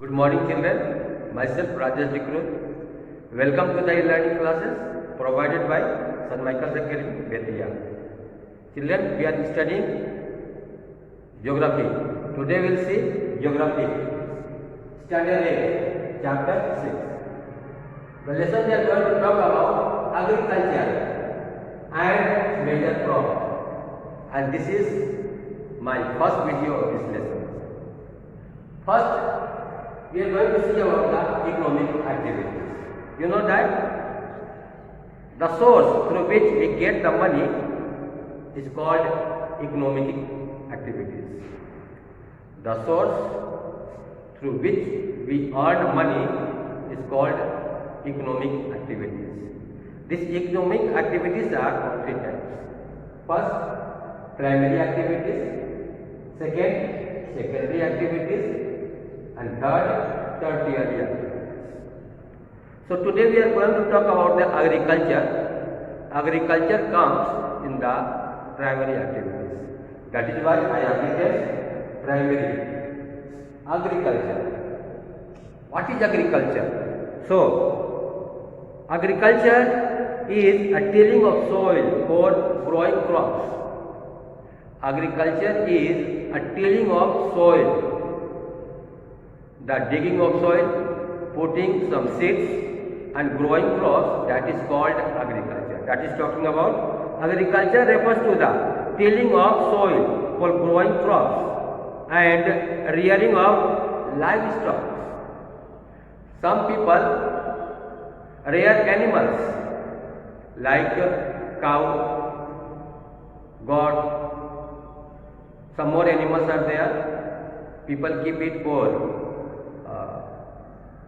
Good morning children, myself Rajesh Dikrut. Welcome to the e-learning classes provided by St. Michael's Academy, Bettiya. Children, we are studying geography. Today we will see geography, standard 8, chapter 6. The lesson we are going to talk about agriculture and major crops. And this is my first video of this lesson. First, we are going to see about the economic activities. You know that the source through which we get the money is called economic activities. The source through which we earn money is called economic activities. These economic activities are of three types. First, primary activities. Second, secondary activities. And third, tertiary activities. So today we are going to talk about the agriculture. Agriculture comes in the primary activities. That is why I have written primary. Agriculture. What is agriculture? So, agriculture is a tilling of soil for growing crops. Agriculture is a tilling of soil, the digging of soil, putting some seeds and growing crops, that is called agriculture. That is talking about agriculture refers to the tilling of soil for growing crops and rearing of livestock. Some people rear animals like cow, goat, some more animals are there. People keep it for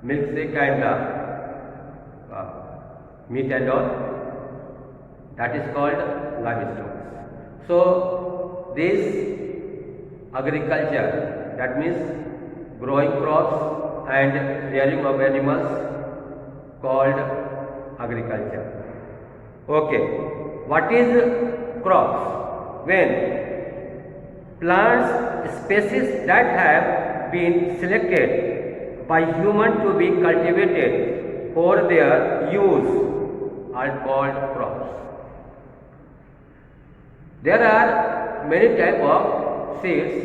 milkshake and meat and all. That is called livestock. So this agriculture, that means growing crops and rearing of animals, called agriculture. Okay, what is crops? When plants species that have been selected by human to be cultivated for their use are called crops. There are many types of seeds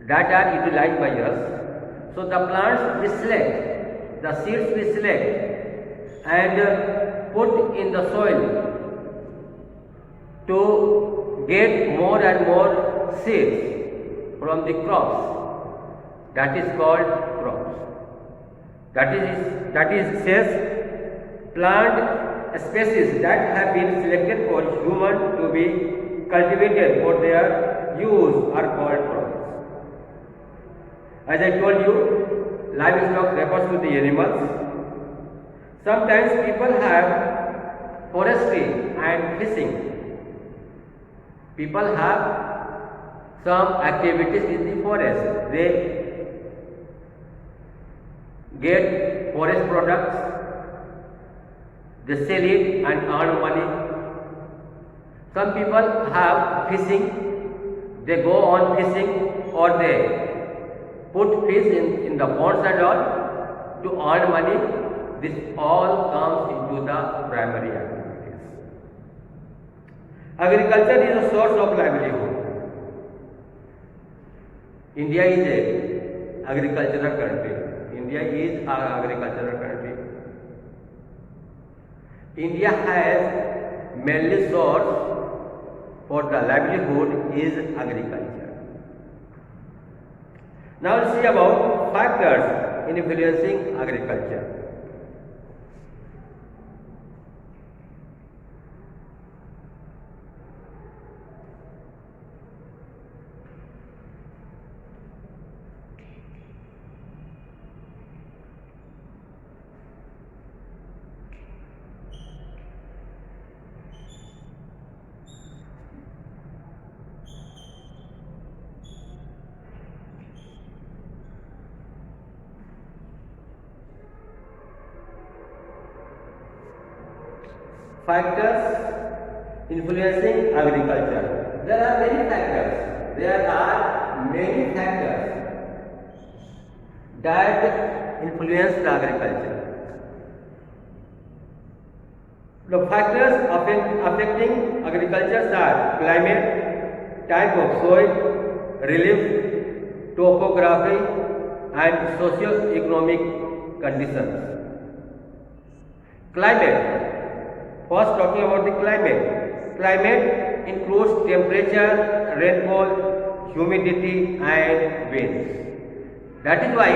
that are utilized by us. So the plants we select, the seeds we select and put in the soil to get more and more seeds from the crops. That is called crops. That is says plant species that have been selected for human to be cultivated for their use are called crops. As I told you, livestock refers to the animals. Sometimes people have forestry and fishing. People have some activities in the forest. They get forest products, they sell it and earn money. Some people have fishing, they go on fishing or they put fish in the ponds and all to earn money. This all comes into the primary activities. Agriculture is a source of livelihood. India is an agricultural country. India is an agricultural country. India has mainly source for the livelihood is agriculture. Now let's see about factors influencing agriculture. Factors influencing agriculture. There are many factors that influence the agriculture. The factors affecting agriculture are climate, type of soil, relief, topography, and socio-economic conditions. Climate. First, talking about the climate. Climate includes temperature, rainfall, humidity, and winds. That is why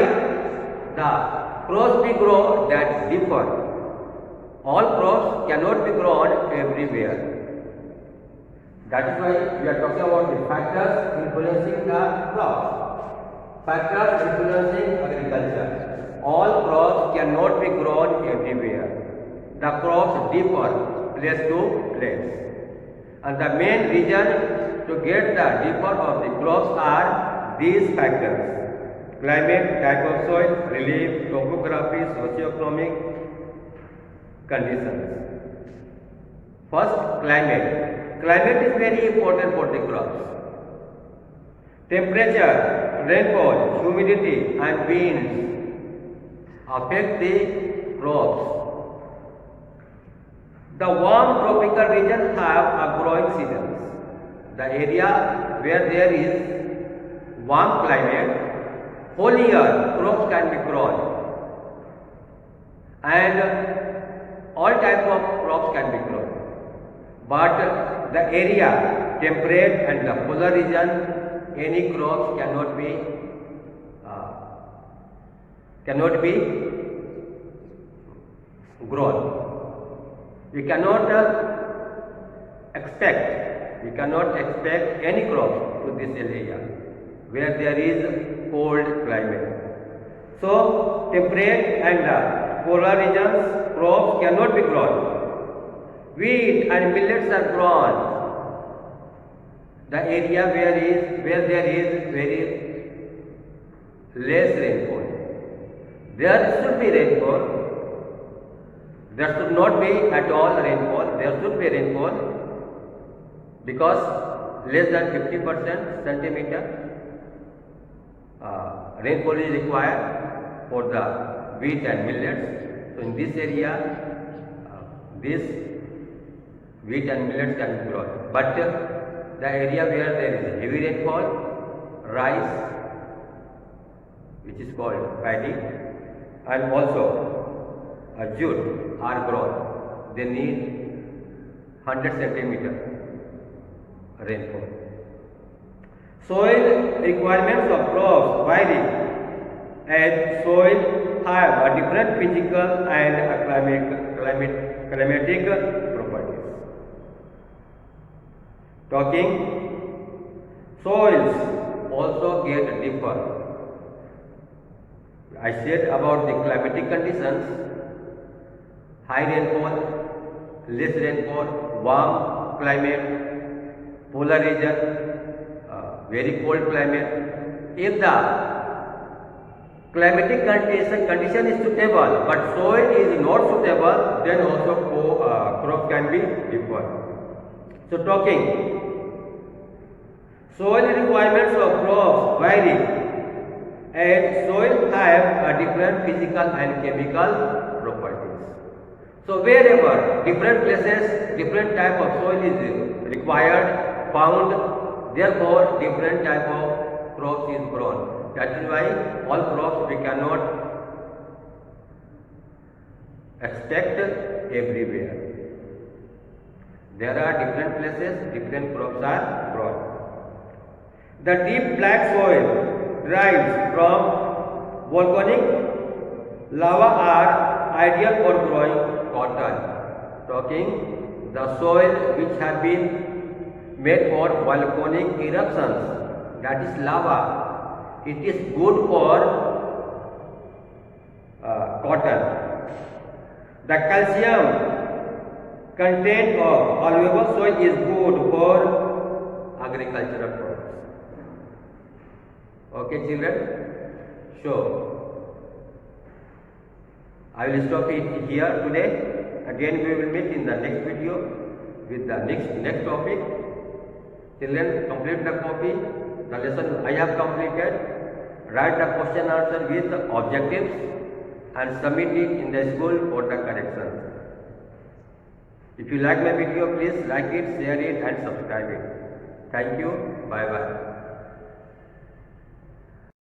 the crops we grow that differ. All crops cannot be grown everywhere. That is why we are talking about the factors influencing the crops. Factors influencing agriculture. All crops cannot be grown everywhere. The crops differ place to place. And the main reason to get the differ of the crops are these factors. Climate, type of soil, relief, topography, socio-economic conditions. First, climate. Climate is very important for the crops. Temperature, rainfall, humidity and winds affect the crops. The warm tropical regions have a growing seasons. The area where there is warm climate, whole year crops can be grown, and all types of crops can be grown. But the area temperate and the polar region, any crops cannot be grown. We cannot expect any crops to this area where there is cold climate. So, temperate and polar regions crops cannot be grown. Wheat and millets are grown. The area where there is very less rainfall. There should be rainfall. There should not be at all rainfall. There should be rainfall because less than 50% centimeter rainfall is required for the wheat and millets. So in this area, this wheat and millets can be grown. But the area where there is heavy rainfall, rice, which is called paddy, and also jute are grown. They need 100 centimeter rainfall. Soil requirements of crops vary as soil have a different physical and climatic properties. Talking soils also get differ. I said about the climatic conditions. High rainfall, less rainfall, warm climate, polar region, very cold climate. If the climatic condition is suitable but soil is not suitable, then also crop can be different. So talking, soil requirements of crops vary and soil have a different physical and chemical properties. So wherever different places, different type of soil is required, found, therefore different type of crops is grown. That is why all crops we cannot expect everywhere. There are different places, different crops are grown. The deep black soil derives from volcanic lava are ideal for growing cotton. Talking the soil which have been made for volcanic eruptions, that is lava, it is good for cotton. The calcium content of alluvial soil is good for agricultural crops. Okay children, so I will stop it here today. Again we will meet in the next video with the next topic. Children, complete the copy. The lesson I have completed. write the question answer with the objectives and submit it in the school for the correction. If you like my video, please like it, share it and subscribe it. Thank you. Bye bye.